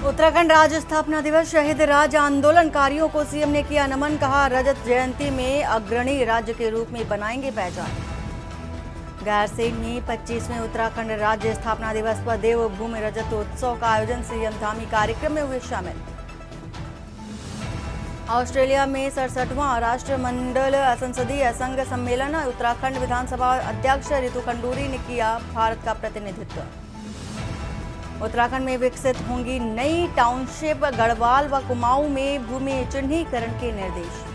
उत्तराखंड राज्य स्थापना दिवस शहीद राज्य आंदोलनकारियों को सीएम ने किया नमन। कहा, रजत जयंती में अग्रणी राज्य के रूप में बनाएंगे पहचान। गैरसैंण में 25वें उत्तराखंड राज्य स्थापना दिवस पर देवभूमि रजत उत्सव का आयोजन। सीएम धामी कार्यक्रम में हुए शामिल। ऑस्ट्रेलिया में 67वां राष्ट्रमंडल संसदीय संघ सम्मेलन। उत्तराखंड विधानसभा अध्यक्ष रितु खंडूरी ने किया भारत का प्रतिनिधित्व। उत्तराखंड में विकसित होंगी नई टाउनशिप। गढ़वाल व कुमाऊं में भूमि चिन्हीकरण के निर्देश।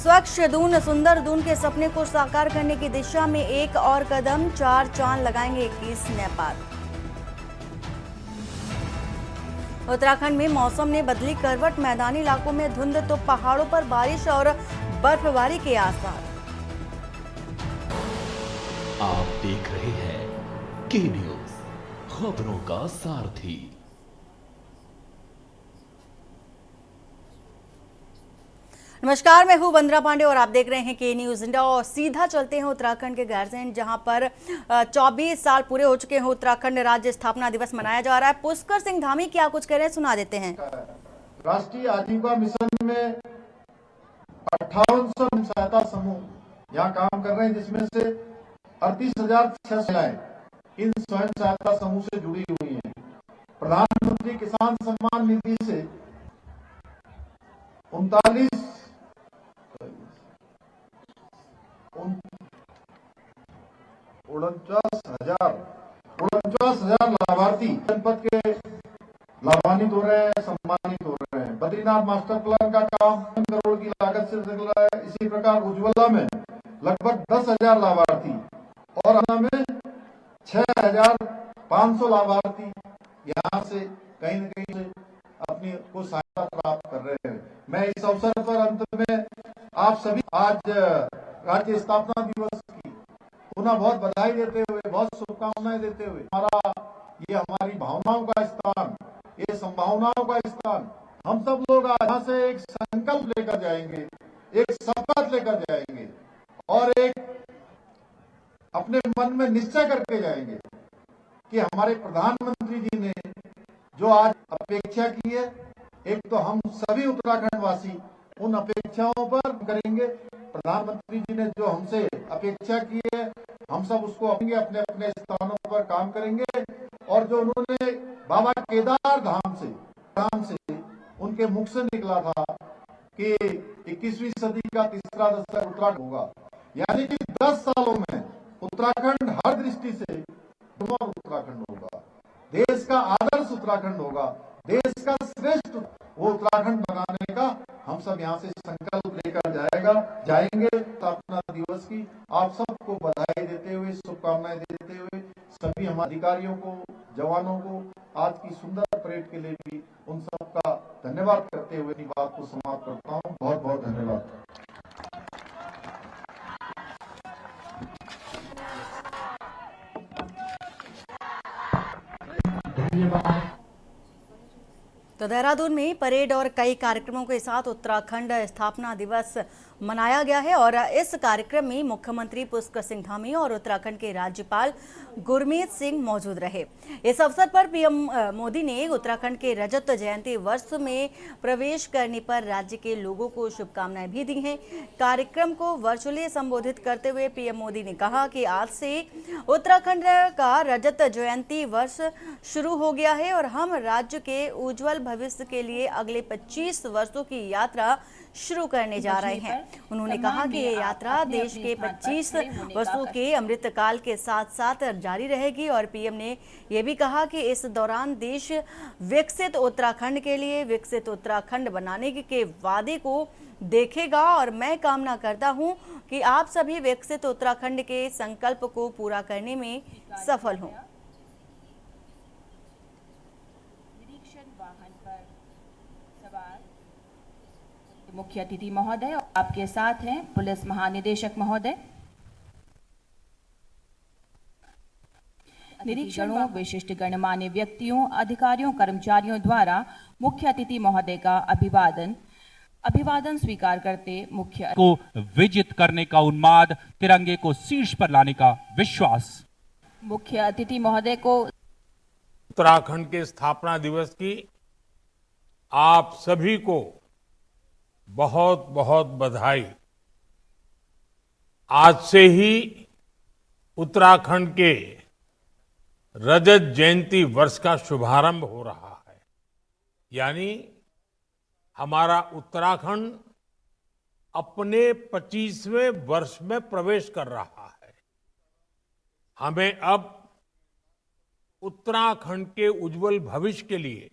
स्वच्छ दून सुंदर दून के सपने को साकार करने की दिशा में एक और कदम। 4 चांद लगाएंगे 21 नेपाल। उत्तराखंड में मौसम ने बदली करवट। मैदानी इलाकों में धुंध तो पहाड़ों पर बारिश और बर्फबारी के आसार। आप देख रहे हैं के न्यूज, खबरों का सारथी। नमस्कार, मैं हूं वंदना पांडे और आप देख रहे हैं के न्यूज इंडिया। और सीधा चलते हैं उत्तराखंड के गैरसैंण, जहां पर 24 साल पूरे हो चुके हैं। उत्तराखंड राज्य स्थापना दिवस मनाया जा रहा है। पुष्कर सिंह धामी क्या कुछ कह रहे हैं, सुना देते हैं। राष्ट्रीय आजीविका मिशन में 5800 सहायता समूह यहाँ काम कर रहे हैं, जिसमें से 38,600 महिलाएं इन स्वयं सहायता समूह से जुड़ी हुई हैं। प्रधानमंत्री किसान सम्मान निधि से 49,000 लाभार्थी जनपद के लाभान्वित हो रहे हैं, सम्मानित हो रहे हैं। बद्रीनाथ मास्टर प्लान का काम 3 करोड़ की लागत से चल रहा है। इसी प्रकार उज्ज्वला में लगभग 10,000 लाभार्थी और अन्ना में 6,500 लाभार्थी यहाँ से कहीं न कहीं से अपनी को सहायता प्राप्त कर रहे हैं। मैं इस अवसर पर अंत में आप सभी आज राज्य स्थापना दिवस की पुनः बहुत बधाई देते हुए, बहुत शुभकामनाएं देते हुए, हमारी भावनाओं का स्थान, ये संभावनाओं का स्थान, हम सब लोग यहाँ से एक संकल्प लेकर जाएंगे, एक शपथ लेकर जाएंगे और एक अपने मन में निश्चय करके जाएंगे कि हमारे प्रधानमंत्री जी ने जो आज अपेक्षा की है, एक तो हम सभी उत्तराखंड वासी उन अपेक्षाओं पर करेंगे। प्रधानमंत्री जी ने जो हमसे अपेक्षा की है, हम सब उसको अपने अपने स्थानों पर काम करेंगे। और जो उन्होंने बाबा केदार धाम से उनके मुख से निकला था कि 21वीं सदी का तीसरा दशक उत्तराखंड होगा, यानी कि 10 सालों में उत्तराखंड हर दृष्टि से नंबर उत्तराखंड होगा, देश का आदर्श उत्तराखंड होगा, देश का श्रेष्ठ वो उत्तराखंड बनाने का हम सब यहाँ से संकल्प लेकर जाएंगे। स्थापना दिवस की आप सबको बधाई देते हुए, शुभकामनाएं देते हुए, सभी हमारे अधिकारियों को, जवानों को आज की सुंदर परेड के लिए भी उन सबका धन्यवाद करते हुए अपनी बात को समाप्त करता हूँ। बहुत बहुत धन्यवाद। तो देहरादून में परेड और कई कार्यक्रमों के साथ उत्तराखंड स्थापना दिवस मनाया गया है। और इस कार्यक्रम में मुख्यमंत्री पुष्कर सिंह धामी और उत्तराखंड के राज्यपाल गुरमीत सिंह मौजूद रहे। इस अवसर पर पीएम मोदी ने उत्तराखंड के रजत जयंती वर्ष में प्रवेश करने पर राज्य के लोगों को शुभकामनाएं भी दी हैं। कार्यक्रम को वर्चुअली संबोधित करते हुए पीएम मोदी ने कहा कि आज से उत्तराखंड का रजत जयंती वर्ष शुरू हो गया है और हम राज्य के उज्जवल भविष्य के लिए अगले 25 वर्षों की यात्रा शुरू करने जा रहे हैं। उन्होंने कहा कि ये यात्रा देश के 25 वर्षों के अमृतकाल के साथ साथ जारी रहेगी। और पीएम ने यह भी कहा कि इस दौरान देश विकसित उत्तराखंड के लिए विकसित उत्तराखंड बनाने के वादे को देखेगा। और मैं कामना करता हूं कि आप सभी विकसित उत्तराखंड के संकल्प को पूरा करने में सफल हों। मुख्य अतिथि महोदय और आपके साथ हैं पुलिस महानिदेशक महोदय। निरीक्षणों, विशिष्ट गणमान्य व्यक्तियों, अधिकारियों, कर्मचारियों द्वारा मुख्य अतिथि महोदय का अभिवादन अभिवादन स्वीकार करते मुख्य को विजित करने का उन्माद, तिरंगे को शीर्ष पर लाने का विश्वास। मुख्य अतिथि महोदय को उत्तराखंड के स्थापना दिवस की आप सभी को बहुत बहुत बधाई। आज से ही उत्तराखंड के रजत जयंती वर्ष का शुभारंभ हो रहा है, यानी हमारा उत्तराखंड अपने 25वें वर्ष में प्रवेश कर रहा है। हमें अब उत्तराखंड के उज्जवल भविष्य के लिए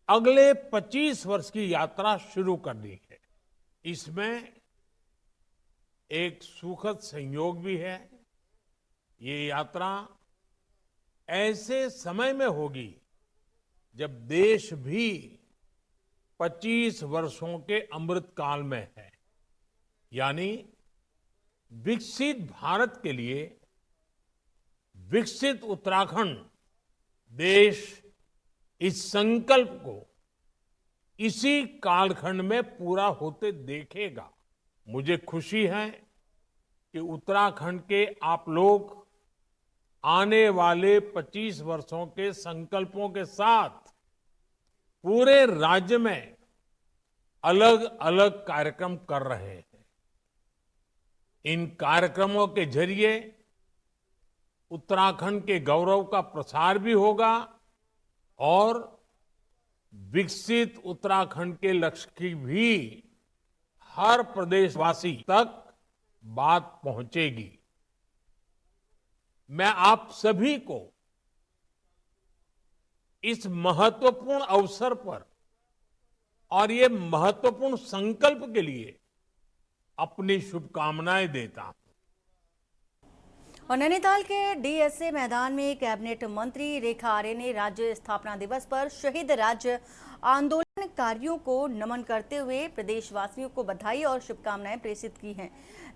अगले 25 वर्ष की यात्रा शुरू करनी है। इसमें एक सुखद संयोग भी है। ये यात्रा ऐसे समय में होगी जब देश भी 25 वर्षों के अमृत काल में है, यानी विकसित भारत के लिए विकसित उत्तराखंड देश इस संकल्प को इसी कालखंड में पूरा होते देखेगा। मुझे खुशी है कि उत्तराखंड के आप लोग आने वाले 25 वर्षों के संकल्पों के साथ पूरे राज्य में अलग अलग कार्यक्रम कर रहे हैं। इन कार्यक्रमों के जरिए उत्तराखंड के गौरव का प्रसार भी होगा और विकसित उत्तराखंड के लक्ष्य की भी हर प्रदेशवासी तक बात पहुंचेगी। मैं आप सभी को इस महत्वपूर्ण अवसर पर और ये महत्वपूर्ण संकल्प के लिए अपनी शुभकामनाएं देता हूं। और नैनीताल के डीएसए मैदान में कैबिनेट मंत्री रेखा आर्य ने राज्य स्थापना दिवस पर शहीद राज्य आंदोलनकारियों को नमन करते हुए प्रदेशवासियों को बधाई और शुभकामनाएं प्रेषित की हैं।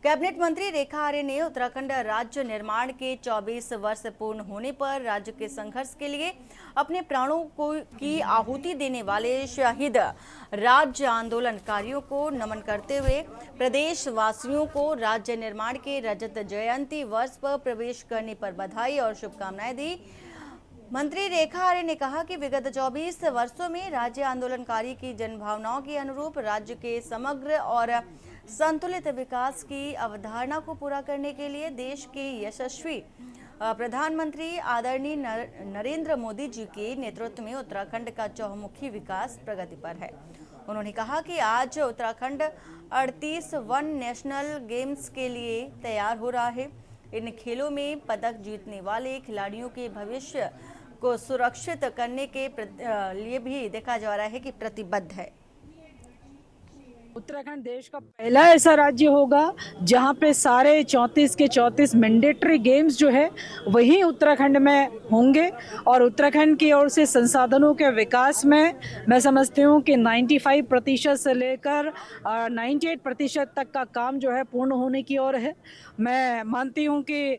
कैबिनेट मंत्री रेखा आर्य ने उत्तराखंड राज्य निर्माण के 24 वर्ष पूर्ण होने पर राज्य के संघर्ष के लिए अपने प्राणों की आहुति देने वाले शहीद राज्य आंदोलनकारियों को नमन करते हुए प्रदेशवासियों को राज्य निर्माण के रजत जयंती वर्ष पर प्रवेश करने पर बधाई और शुभकामनाएं दी। मंत्री रेखा आर्य ने कहा कि विगत 24 वर्षों में राज्य आंदोलनकारी की जनभावनाओं के अनुरूप राज्य के समग्र और संतुलित विकास की अवधारणा को पूरा करने के लिए देश के यशस्वी प्रधानमंत्री आदरणीय नरेंद्र मोदी जी के नेतृत्व में उत्तराखंड का चहुमुखी विकास प्रगति पर है। उन्होंने कहा कि आज उत्तराखंड 38 वन नेशनल गेम्स के लिए तैयार हो रहा है। इन खेलों में पदक जीतने वाले खिलाड़ियों के भविष्य को सुरक्षित करने के लिए भी देखा जा रहा है कि प्रतिबद्ध है। उत्तराखंड देश का पहला ऐसा राज्य होगा जहां पे सारे 34 के 34 मैंडेटरी गेम्स जो है वही उत्तराखंड में होंगे और उत्तराखंड की ओर से संसाधनों के विकास में मैं समझती हूँ कि 95% से लेकर 98% तक का काम जो है पूर्ण होने की ओर है। मैं मानती हूँ कि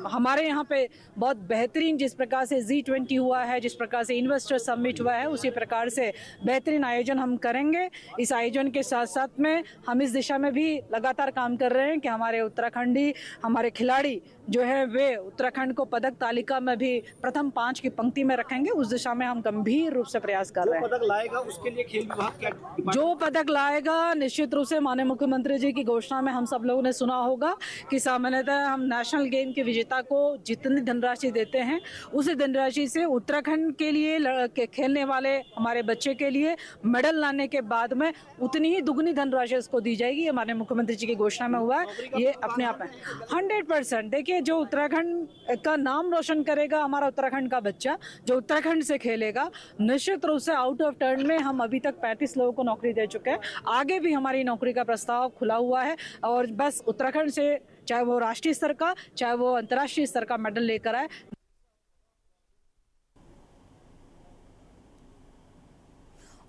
हमारे यहाँ पे बहुत बेहतरीन जिस प्रकार से G20 हुआ है, जिस प्रकार से इन्वेस्टर समिट हुआ है, उसी प्रकार से बेहतरीन आयोजन हम करेंगे। इस आयोजन के साथ साथ में हम इस दिशा में भी लगातार काम कर रहे हैं कि हमारे उत्तराखंडी हमारे खिलाड़ी जो है वे उत्तराखंड को पदक तालिका में भी प्रथम 5 की पंक्ति में रखेंगे। उस दिशा में हम गंभीर रूप से प्रयास कर रहे हैं। पदक लाएगा उसके लिए खेल विभाग क्या जो पदक लाएगा निश्चित रूप से माननीय मुख्यमंत्री जी की घोषणा में हम सब लोगों ने सुना होगा कि सामान्यतः हम नेशनल गेम के विजेता को जितनी धनराशि देते हैं उसी धनराशि से उत्तराखंड के लिए खेलने वाले हमारे बच्चे के लिए मेडल लाने के बाद में उतनी ही दुगनी धनराशि उसको दी जाएगी। ये माननीय मुख्यमंत्री जी की घोषणा में हुआ है। ये अपने आप में 100% देखिए जो उत्तराखंड का नाम रोशन करेगा हमारा उत्तराखंड का बच्चा जो उत्तराखंड से खेलेगा निश्चित रूप से आउट ऑफ टर्न में हम अभी तक 35 लोगों को नौकरी दे चुके हैं। आगे भी हमारी नौकरी का प्रस्ताव खुला हुआ है और बस उत्तराखंड से चाहे वो राष्ट्रीय स्तर का चाहे वो अंतर्राष्ट्रीय स्तर का मेडल लेकर आए।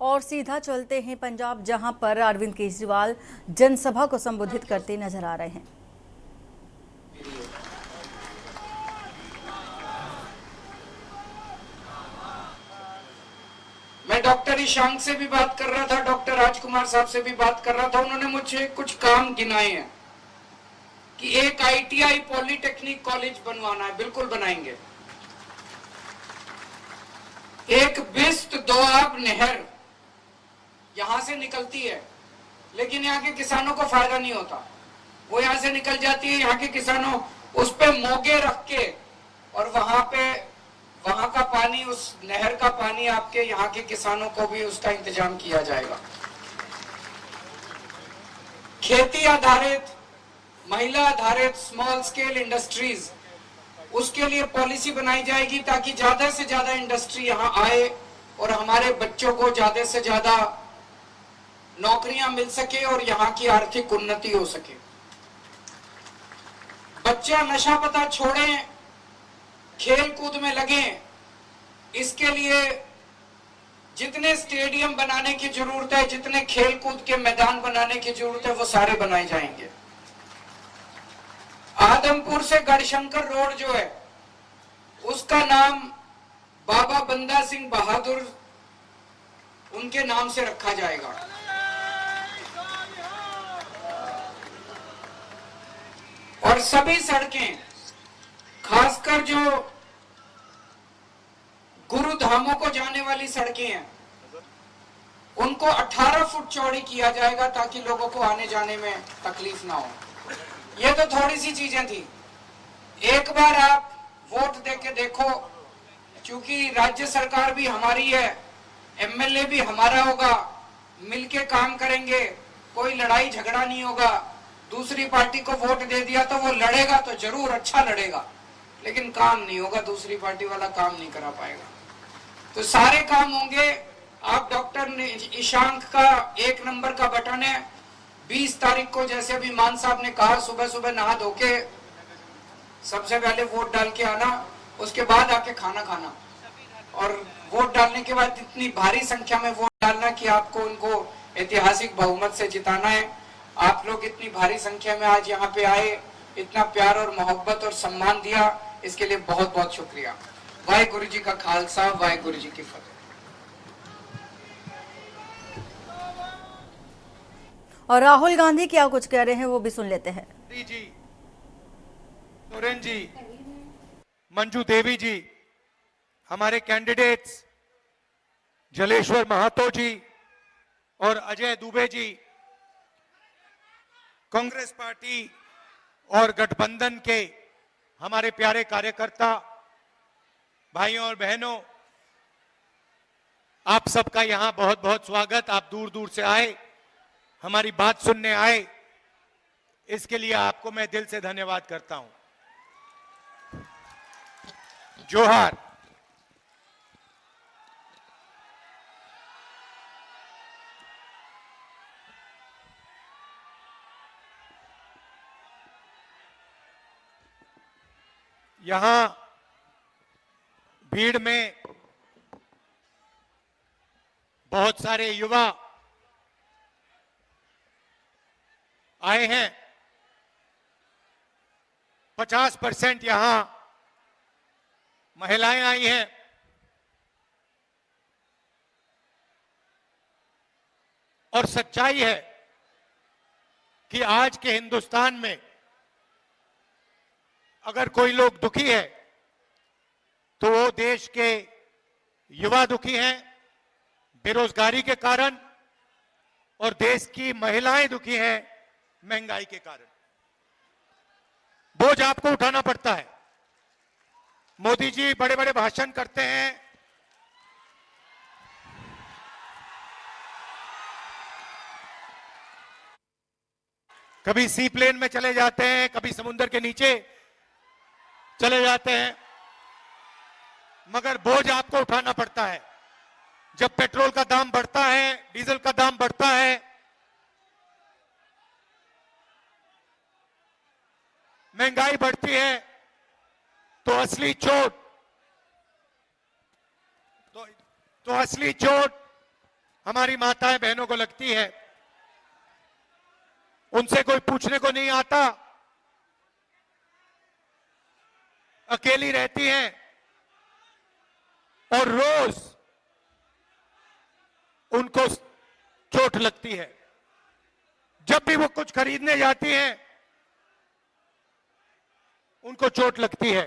और सीधा चलते हैं पंजाब, जहां पर अरविंद केजरीवाल जनसभा को संबोधित करते नजर आ रहे हैं। मैं डॉक्टर डॉक्टर ईशांक से भी बात कर रहा था, डॉक्टर राजकुमार साहब से भी बात कर रहा था, उन्होंने मुझे कुछ काम गिनाए हैं कि एक ITI पॉलिटेक्निक कॉलेज बनवाना है, बिल्कुल बनाएंगे। एक बिस्त दोआब नहर यहां से निकलती है, लेकिन यहाँ के किसानों को फायदा नहीं होता। वो यहां से निकल जाती है, यहाँ के किसानों उस पे मोगे रख के और वहां का पानी, उस नहर का पानी आपके यहाँ के किसानों को भी उसका इंतजाम किया जाएगा। खेती आधारित, महिला आधारित स्मॉल स्केल इंडस्ट्रीज, उसके लिए पॉलिसी बनाई जाएगी ताकि ज्यादा से ज्यादा इंडस्ट्री यहाँ आए और हमारे बच्चों को ज्यादा से ज्यादा नौकरियां मिल सके और यहाँ की आर्थिक उन्नति हो सके। बच्चे नशा पता छोड़ें, खेल कूद में लगे। इसके लिए जितने स्टेडियम बनाने की जरूरत है, जितने खेल कूद के मैदान बनाने की जरूरत है, वो सारे बनाए जाएंगे। आदमपुर से गढ़शंकर रोड जो है, उसका नाम बाबा बंदा सिंह बहादुर उनके नाम से रखा जाएगा। और सभी सड़कें, खासकर जो गुरुधामों को जाने वाली सड़कें हैं, उनको 18 फुट चौड़ी किया जाएगा ताकि लोगों को आने जाने में तकलीफ ना हो। ये तो थोड़ी सी चीजें थी। एक बार आप वोट देके देखो, क्योंकि राज्य सरकार भी हमारी है, MLA भी हमारा होगा, मिलके काम करेंगे, कोई लड़ाई झगड़ा नहीं होगा। दूसरी पार्टी को वोट दे दिया तो वो लड़ेगा तो जरूर अच्छा लड़ेगा, लेकिन काम नहीं होगा, दूसरी पार्टी वाला काम नहीं करा पाएगा। तो सारे काम होंगे। आप डॉक्टर ईशांक का 1 नंबर का बटन है, 20 तारीख को, जैसे अभी मान साहब ने कहा, सुबह सुबह नहा धो के सबसे पहले वोट डाल के आना, उसके बाद आके खाना खाना, और वोट डालने के बाद इतनी भारी संख्या में वोट डालना कि आपको उनको ऐतिहासिक बहुमत से जिताना है। आप लोग इतनी भारी संख्या में आज यहाँ पे आए, इतना प्यार और मोहब्बत और सम्मान दिया, इसके लिए बहुत बहुत शुक्रिया। वाहेगुरु जी का खालसा, वाहेगुरु जी की फतेह। और राहुल गांधी क्या कुछ कह रहे हैं वो भी सुन लेते हैं। जी, सोरेन जी, मंजू देवी जी, हमारे कैंडिडेट्स जलेश्वर महातो जी और अजय दुबे जी, कांग्रेस पार्टी और गठबंधन के हमारे प्यारे कार्यकर्ता भाइयों और बहनों, आप सबका यहां बहुत बहुत स्वागत। आप दूर दूर से आए, हमारी बात सुनने आए, इसके लिए आपको मैं दिल से धन्यवाद करता हूं। जोहार। यहां भीड़ में बहुत सारे युवा आए हैं। 50% यहां महिलाएं आई हैं। और सच्चाई है कि आज के हिंदुस्तान में अगर कोई लोग दुखी है तो वो देश के युवा दुखी हैं बेरोजगारी के कारण, और देश की महिलाएं दुखी हैं महंगाई के कारण। बोझ आपको उठाना पड़ता है। मोदी जी बड़े बड़े भाषण करते हैं, कभी सी प्लेन में चले जाते हैं, कभी समुद्र के नीचे चले जाते हैं, मगर बोझ आपको उठाना पड़ता है। जब पेट्रोल का दाम बढ़ता है, डीजल का दाम बढ़ता है, महंगाई बढ़ती है, तो असली चोट हमारी माताएं बहनों को लगती है। उनसे कोई पूछने को नहीं आता, अकेली रहती हैं और रोज उनको चोट लगती है। जब भी वो कुछ खरीदने जाती हैं उनको चोट लगती है।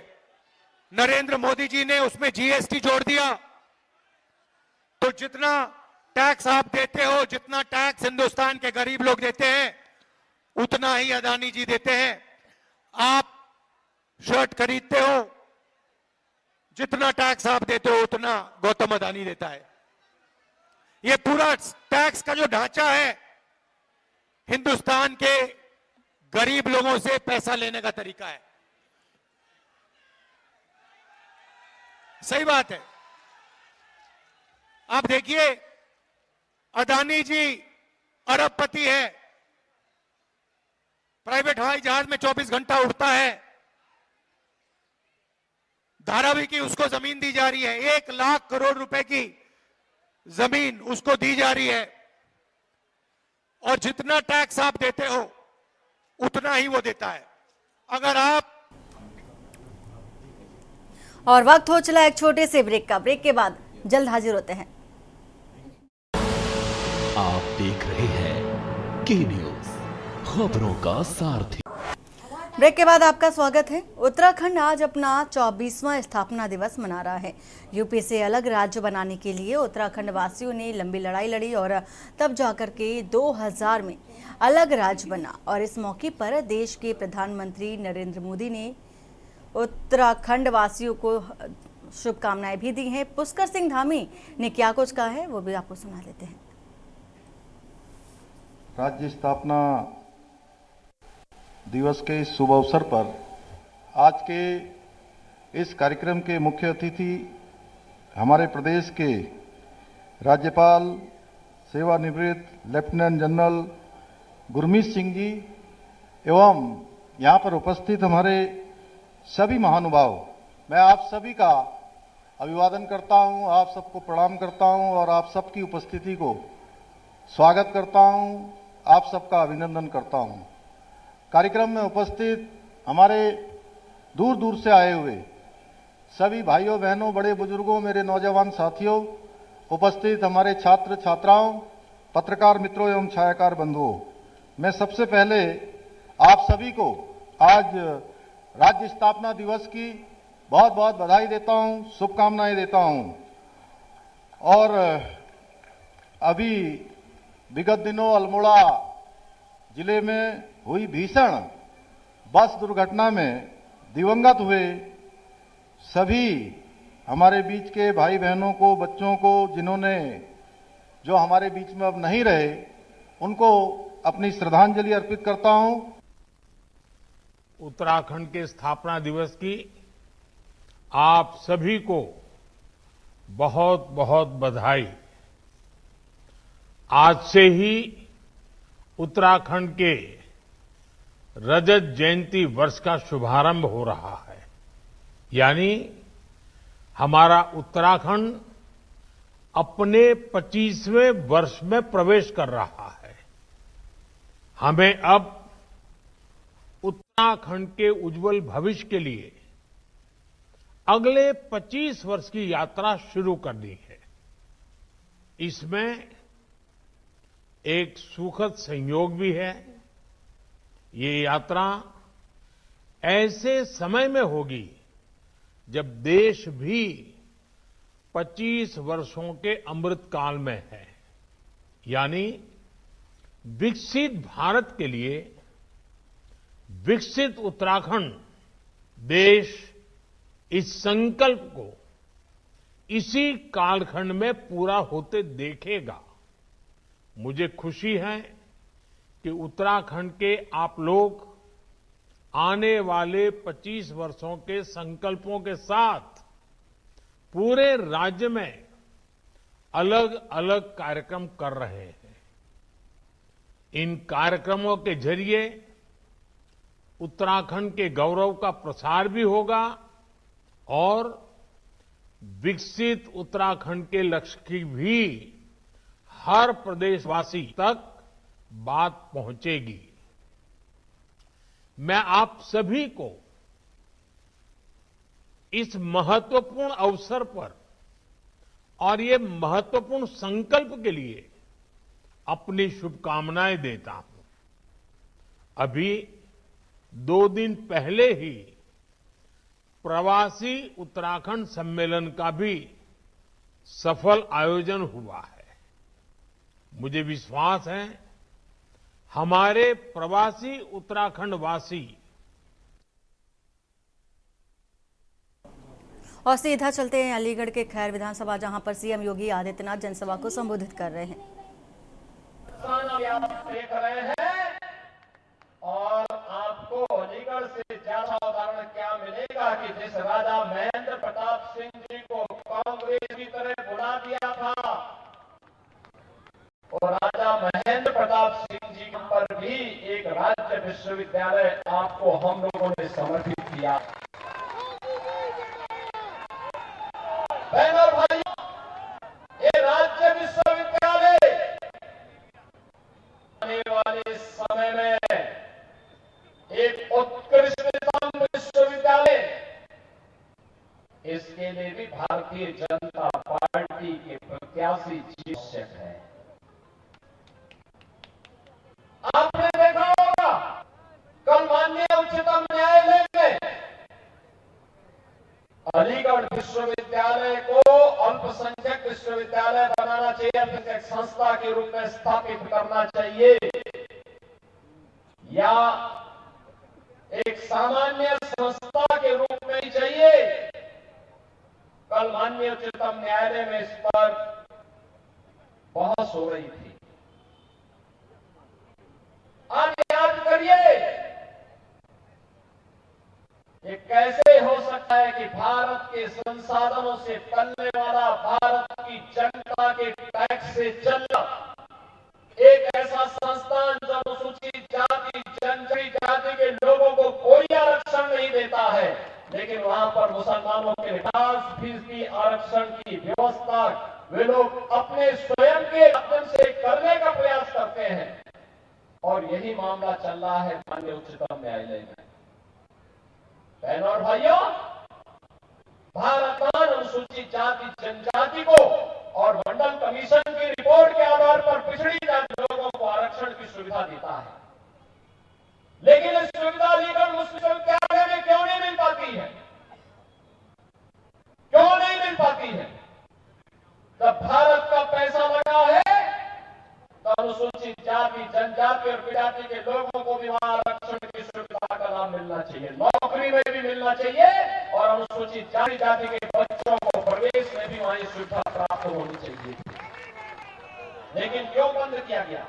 नरेंद्र मोदी जी ने उसमें जीएसटी जोड़ दिया, तो जितना टैक्स आप देते हो, जितना टैक्स हिंदुस्तान के गरीब लोग देते हैं, उतना ही अदानी जी देते हैं। आप शर्ट खरीदते हो, जितना टैक्स आप देते हो उतना गौतम अदानी देता है। ये पूरा टैक्स का जो ढांचा है, हिंदुस्तान के गरीब लोगों से पैसा लेने का तरीका है। सही बात है। आप देखिए, अदानी जी अरबपति है, प्राइवेट हवाई जहाज में 24 घंटा उड़ता है, धारावी की उसको जमीन दी जा रही है, 1 लाख करोड़ रुपए की जमीन उसको दी जा रही है, और जितना टैक्स आप देते हो उतना ही वो देता है। अगर आप और वक्त हो चला एक छोटे से ब्रेक का। ब्रेक के बाद जल्द हाजिर होते हैं। आप देख रहे हैं के न्यूज, खबरों का सारथी। ब्रेक के बाद आपका स्वागत है। उत्तराखंड आज अपना 24वां स्थापना दिवस मना रहा है। यूपी से अलग राज्य बनाने के लिए उत्तराखंड वासियों ने लंबी लड़ाई लड़ी और तब जाकर के 2000 में अलग राज्य बना। और इस मौके पर देश के प्रधानमंत्री नरेंद्र मोदी ने उत्तराखंड वासियों को शुभकामनाएं भी दी हैं। पुष्कर सिंह धामी ने क्या कुछ कहा है वो भी आपको सुना देते हैं। राज्य स्थापना दिवस के इस शुभ अवसर पर आज के इस कार्यक्रम के मुख्य अतिथि हमारे प्रदेश के राज्यपाल सेवानिवृत्त लेफ्टिनेंट जनरल गुरमीत सिंह जी एवं यहाँ पर उपस्थित हमारे सभी महानुभाव, मैं आप सभी का अभिवादन करता हूँ, आप सबको प्रणाम करता हूँ और आप सबकी उपस्थिति को स्वागत करता हूँ, आप सबका अभिनंदन करता हूँ। कार्यक्रम में उपस्थित हमारे दूर दूर से आए हुए सभी भाइयों बहनों, बड़े बुजुर्गों, मेरे नौजवान साथियों, उपस्थित हमारे छात्र छात्राओं, पत्रकार मित्रों एवं छायाकार बंधुओं, मैं सबसे पहले आप सभी को आज राज्य स्थापना दिवस की बहुत बहुत बधाई देता हूं, शुभकामनाएं देता हूं। और अभी विगत दिनों अल्मोड़ा जिले में हुई भीषण बस दुर्घटना में दिवंगत हुए सभी हमारे बीच के भाई बहनों को, बच्चों को, जिन्होंने जो हमारे बीच में अब नहीं रहे, उनको अपनी श्रद्धांजलि अर्पित करता हूं। उत्तराखंड के स्थापना दिवस की आप सभी को बहुत बहुत बधाई। आज से ही उत्तराखंड के रजत जयंती वर्ष का शुभारंभ हो रहा है, यानी हमारा उत्तराखंड अपने 25वें वर्ष में प्रवेश कर रहा है। हमें अब उत्तराखंड के उज्जवल भविष्य के लिए अगले 25 वर्ष की यात्रा शुरू करनी है। इसमें एक सुखद संयोग भी है। ये यात्रा ऐसे समय में होगी जब देश भी 25 वर्षों के अमृत काल में है, यानी विकसित भारत के लिए विकसित उत्तराखंड देश इस संकल्प को इसी कालखंड में पूरा होते देखेगा। मुझे खुशी है कि उत्तराखंड के आप लोग आने वाले 25 वर्षों के संकल्पों के साथ पूरे राज्य में अलग अलग कार्यक्रम कर रहे हैं। इन कार्यक्रमों के जरिए उत्तराखंड के गौरव का प्रसार भी होगा और विकसित उत्तराखंड के लक्ष्य की भी हर प्रदेशवासी तक बात पहुंचेगी। मैं आप सभी को इस महत्वपूर्ण अवसर पर और ये महत्वपूर्ण संकल्प के लिए अपनी शुभकामनाएं देता हूं। अभी 2 दिन पहले ही प्रवासी उत्तराखंड सम्मेलन का भी सफल आयोजन हुआ है। मुझे विश्वास है हमारे प्रवासी उत्तराखंड वासी और सीधा चलते हैं अलीगढ़ के खैर विधानसभा, जहां पर सीएम योगी आदित्यनाथ जनसभा को संबोधित कर रहे हैं। आप देख रहे हैं और आपको अलीगढ़ से ज्यादा उदाहरण क्या मिलेगा कि जिस राजा महेंद्र प्रताप सिंह जी को कांग्रेस की तरह बुला दिया था और राजा महेंद्र प्रताप सिंह जी पर भी एक राज्य विश्वविद्यालय आपको हम लोगों ने समर्पित किया। बहनों और भाइयों, ये राज्य विश्वविद्यालय आने वाले समय में एक उत्कृष्टतम विश्वविद्यालय, इसके लिए भी भारतीय जनता पार्टी के प्रत्याशी जी आवश्यक है। आपने देखा होगा कल माननीय उच्चतम न्यायालय में अलीगढ़ विश्वविद्यालय को अल्पसंख्यक विश्वविद्यालय बनाना चाहिए, अल्पसंख्यक संस्था के रूप में स्थापित करना चाहिए या एक सामान्य संस्था के रूप में ही चाहिए। कल माननीय उच्चतम न्यायालय में इस पर बहस हो रही थी। आप याद करिए ये कैसे हो सकता है कि भारत के संसाधनों से पलने वाला, भारत की जनता के टैक्स से चलना एक ऐसा संस्थान जो अनुसूचित जाति, जनजाति के लोगों को कोई आरक्षण नहीं देता है, लेकिन वहां पर मुसलमानों के 50% आरक्षण की व्यवस्था वे लोग अपने स्वयं के माध्यम से करने का प्रयास करते हैं। और यही मामला चल रहा है माननीय उच्चतम न्यायालय में। बहनों और भाइयों, भारत अनुसूचित जाति, जनजाति को और मंडल कमीशन की रिपोर्ट के आधार पर पिछड़ी जाति लोगों को आरक्षण की सुविधा देता है, लेकिन इस सुविधा अलीगढ़ मुस्लिम विश्वविद्यालय में क्यों नहीं मिल पाती है? क्यों नहीं मिल पाती है? जब भारत का पैसा लगा है तो अनुसूचित जाति, जनजाति और प्रजाति के लोगों को भी वहां आरक्षण की सुविधा का लाभ मिलना चाहिए, नौकरी में भी मिलना चाहिए और अनुसूचित जाति के बच्चों को प्रवेश में भी वहां सुविधा प्राप्त होनी चाहिए। लेकिन क्यों बंद किया गया?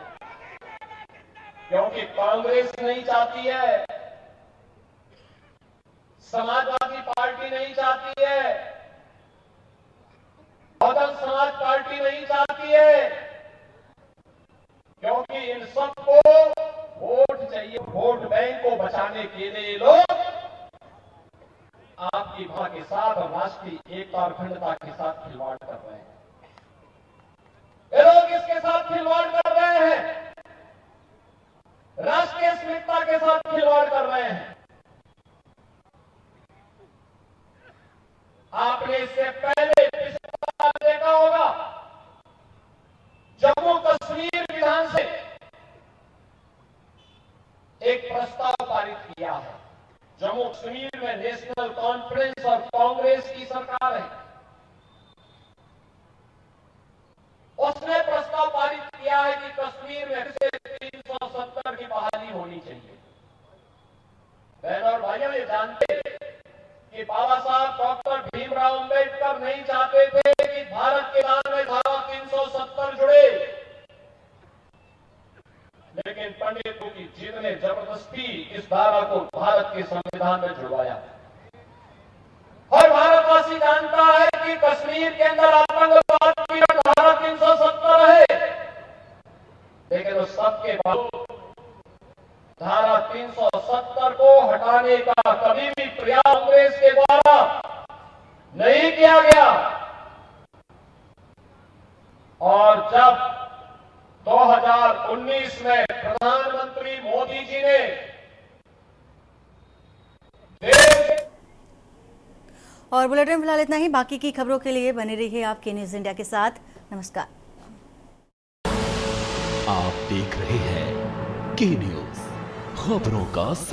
क्योंकि कांग्रेस नहीं चाहती है, समाजवादी पार्टी नहीं चाहती है, बहुजन समाज पार्टी नहीं चाहती है, क्योंकि इन सबको वोट चाहिए। वोट बैंक को बचाने के लिए लोग आपकी भाषा के साथ और राष्ट्रीय एकता और अखंडता के साथ खिलवाड़ कर रहे हैं। ये लोग इसके साथ खिलवाड़ कर रहे हैं, राष्ट्रीय अस्मिता के साथ खिलवाड़ कर रहे हैं। आपने इससे पहले देखा होगा जम्मू कश्मीर विधान से एक प्रस्ताव पारित किया है। जम्मू कश्मीर में नेशनल कॉन्फ्रेंस और कांग्रेस की सरकार है, उसने प्रस्ताव पारित किया है कि कश्मीर में से 370 की बहाली होनी चाहिए। बहनों और भाइयों, ये जानते कि बाबा साहब डॉक्टर भीमराव अंबेडकर नहीं चाहते थे कि भारत के संविधान में धारा 370 जुड़े, लेकिन पंडितों की जिद ने जबरदस्ती इस धारा को भारत के संविधान में जुड़वाया। और भारतवासी जानता है कि कश्मीर के अंदर आतंकवाद की धारा 370 है, लेकिन उस सबके बावजूद धारा 370 को हटाने का कभी भी प्रयास कांग्रेस के द्वारा नहीं किया गया। और जब 2019 में प्रधानमंत्री मोदी जी ने और बुलेटिन फिलहाल इतना ही। बाकी की खबरों के लिए बने रहिए आप के न्यूज इंडिया के साथ। नमस्कार। आप देख रहे हैं के न्यूज, खबरों का